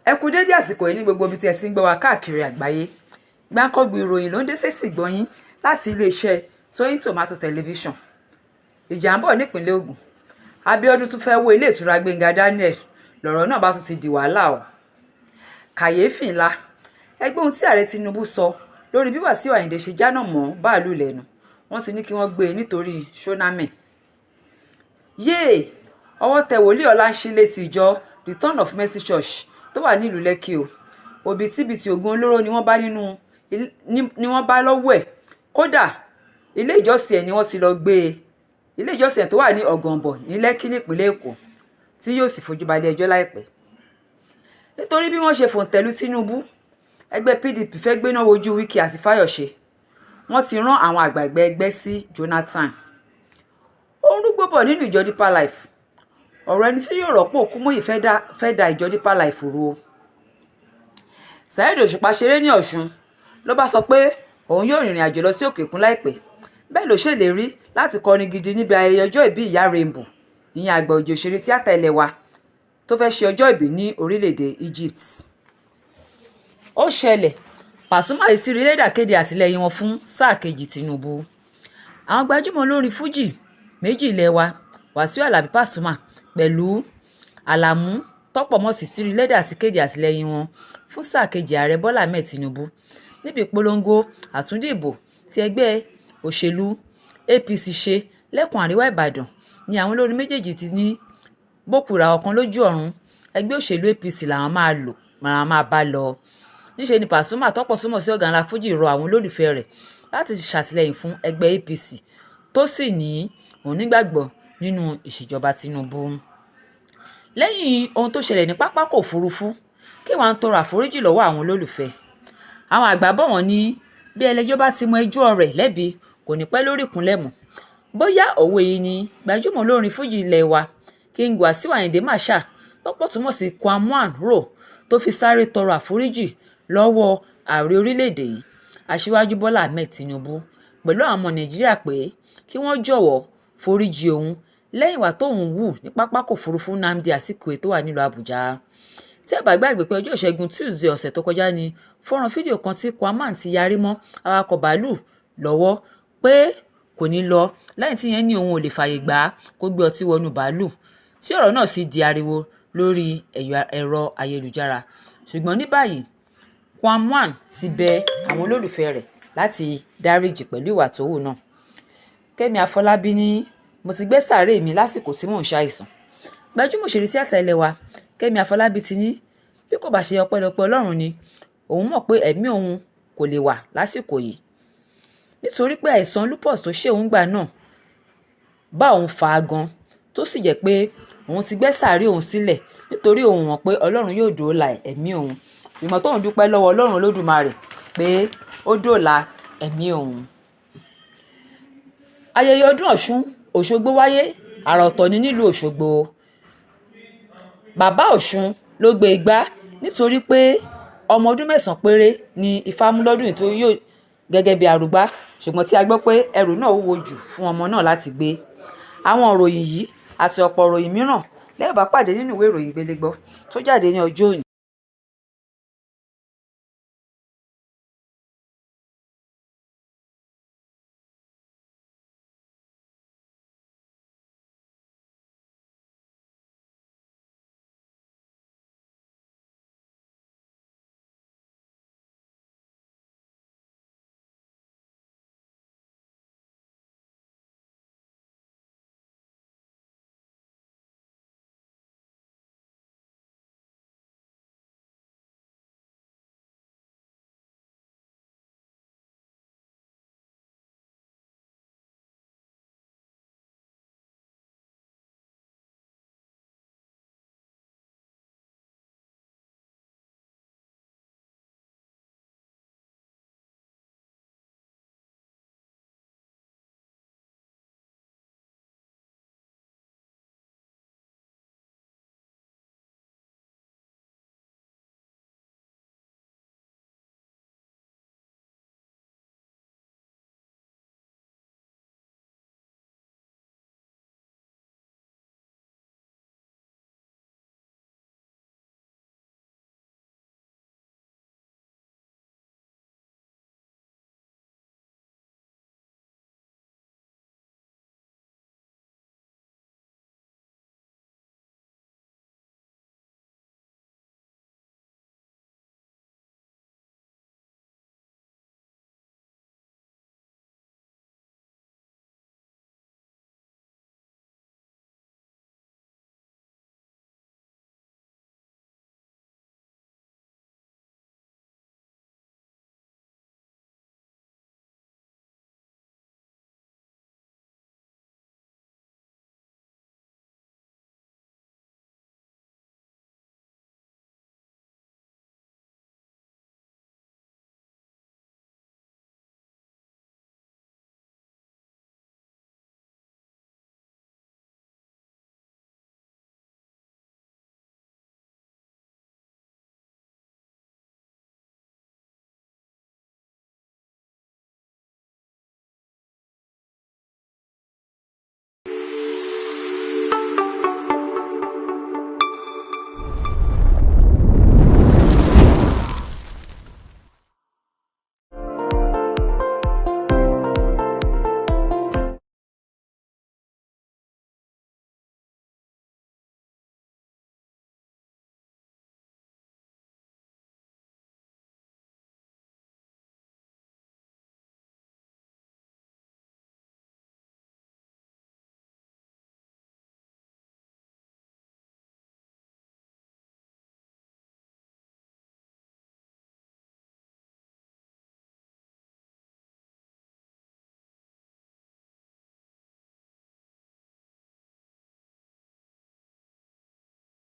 Ẹ kú dédé àsìkò yìí ní gbogbo ibi tí ẹ ti ń gbọ́ wa káàkiri àgbáyé. Gbáǹkọ́gbì ìròyìn ló ń dé sétí ìgbọ́yín láti iléeṣẹ́ Tóyìn Tòmátò tẹlifíṣàn. Ìjà ń bọ̀ nípìnlẹ̀ Ògùn. Abíọ́dún tún fẹ́ wó ilé ìtura Gbẹ́ngà Daniel, lọ̀rọ̀ náà bá tún ti di wàhálà o. Kàyéfì ńlá, ẹgbẹ́ ohun tí ààrẹ Tinubu sọ lórí bí Wàsíù Àyìndé ṣe jáná mọ́ báàlù lẹ́nu. Wọ́n ti ní kí wọ́n gbé e nítorí ṣónámẹ̀. Yéè, ọwọ́ tẹ wòlíì Ọláńṣílé ti ìjọ Return of Mercy Church tó wà nílùú Lẹ́kì o. Òbítíbitì ògùn olóró ni wọ́n bá lọ́wọ́ ẹ̀. Kódà ilé ìjọsìn ẹ̀ ni wọ́n ti lọ gbé e. Ilé ìjọsìn tó wà ní Ọ̀gànbọ̀ ní Lẹ́kì nípínlẹ̀ Èkó tí yóò sì fojú balẹ̀ ẹjọ́ láìpẹ́. Nítorí bí wọ́n ṣe fòǹtẹ̀lù Tinubu, ẹgbẹ́ PDP fẹ́ gbéná wojú Wike àti Fáyọ̀ṣe. Wọ́n ti rán àwọn àgbààgbà ẹgbẹ́ sí Jonathan. Ó ń rúgbó bọ̀ nínú ìjọ Deeper Life. Ọ̀rọ̀ ẹni tí yóò rọ́pò Kúmúyì fẹ́ da ìjọ Deeper Life rú o. Saheed Òṣùpá ṣeré ní Ọ̀ṣun ló bá sọ pé òun yóò rìnrìn àjò lọ sí òkè òkun láìpẹ́. Bẹ́ẹ̀ ló ṣèlérí láti kọrin gidi níbi ayẹyẹ ọjọ́ ìbí ìyá Rainbow, ìyẹn àgbà òjò òṣèré tíátà ilẹ̀ wa tó fẹ́ ṣe ọjọ́ ìbí ní orílẹ̀-èdè Egypt. Ó ṣẹlẹ̀, Pasuma ti rí lẹ́dà kéde àtìlẹ́yìn wọn fún sáà kejì Tinubu. Àwọn gbajúmọ̀ olórin Fújì méjì ilẹ̀ wa, Wàsíù Àlàbí Pasuma pẹ̀lú Àlàmú Tọ́pọ̀mọ́sì ti rí lẹ́dà àti kéde àtìlẹ́yìn wọn fún sáà kejì ààrẹ Bọ́lá Ahmed Tinubu níbi ìpolongo àtúndìbò tí ẹgbẹ́ òṣèlú APC ṣe lẹ́kùn àríwá Ìbàdàn ni àwọn olórin méjèèjì ti ní bókùrà ọ̀kan lójú ọ̀run ẹgbẹ́ òṣèlú APC làwọn máa bá lọ. Níṣe ni Pasuma Tọ́pọ̀túmọ̀ sí ọ̀gá ńlá Fújì rọ àwọn olólùfẹ́ rẹ̀ láti ṣàtìlẹ́yìn fún ẹgbẹ́ APC tó sì ní òun nígbàgbọ́ nínú ìṣèjọba Tinubu. Lẹ́yìn ohun tó ṣẹlẹ̀ ní pápákọ̀ òfurufú, kí wọ́n tọrọ àforíjì lọ́wọ́ àwọn olólùfẹ́. Àwọn àgbà bọ̀ wọ́n ní bí ẹlẹ́jọ́ bá ti mọ ẹjọ́ rẹ̀ lẹ́bi kò ní pẹ́ lórí ìkúnlẹ̀ mọ́. Bóyá òwe yìí ni gbajúmọ̀ olórin Fújì ilẹ̀ wa King Wàsíù Àyìndé Marshal Tọ́pọ̀túmọ̀ sí Kwamwan rò tó fi sáré tọrọ àforíjì lọ́wọ́ ààrẹ orílẹ̀-èdè yìí Aṣíwájú Bọ́lá Ahmed Tinubu pẹ̀lú àwọn ọmọ Nàìjíríà pé kí wọ́n jọ̀wọ́ foríjì òun lẹ́yìn ìwà tóun wù ní pápákọ̀ òfurufú Nnamdi Azikiwe tó wà nílùú Àbújá. Tí ẹ bá gbàgbé pé ọjọ́ Ìṣẹ́gun Tuesday ọ̀sẹ̀ tó kọjá ni fọ́nrán fídíò kan tí Kwamwan ti yarí mọ́ awakọ̀ bàálù lọ́wọ́ pé kò ní lọ lẹ́yìn tí yẹn ní òun ò lè fààyè gbà á kó gbé ọtí wọnú bàálù, tí ọ̀rọ̀ náà sì di ariwo lórí ẹ̀rọ ayélujára. Ṣùgbọ́n ní báyìí Kwamwan ti bẹ àwọn olólùfẹ́ rẹ̀ láti dáríjì pẹ̀lú ìwà tó wù náà. Kẹ́mi Àfọlábí ní mo ti gbé sàárè mi lásìkò tí mò ń ṣàìsàn. Gbajúmọ̀ òṣèré tíátà ilẹ̀ wa Kẹ́mi Àfọlábí ti ní bí kò bá ṣe ọpẹ́lọpẹ́ Ọlọ́run ni òun mọ̀ pé ẹ̀mí òun kò lè wà lásìkò yìí nítorí pé àìsàn lupus tó ṣe òun gbà náà bá òun fà á gan, tó sì jẹ́ pé òun ti gbé sàárè òun sílẹ̀ nítorí òun mọ̀ pé Ọlọ́run yóò dóòlà ẹ̀mí òun. Ìmọ̀ tóun dúpẹ́ lọ́wọ́ Ọlọ́run Olódùmarè pé ó dóòlà ẹ̀mí òun. Ayẹyẹ ọdún Ọ̀ṣun Òṣogbo wáyé àrà ọ̀tọ̀ ní nílùú Òṣogbo. Bàbá Ọ̀ṣun ló gbé igbá nítorí pé ọmọ ọdún 9 péré ni Ifá mú lọ́dún yìí tó yóò gẹ́gẹ́ bí arúgbá, ṣùgbọ́n tí a gbọ́ pé ẹrù náà wúwo jù fún ọmọ náà láti gbé. Àwọn ìròyìn yìí àti ọ̀pọ̀ ìròyìn mìíràn lẹ́ẹ̀ bá pàdé nínú ìwé ìròyìn Gbélégbọ́ tó jáde ní ọjọ́ òní.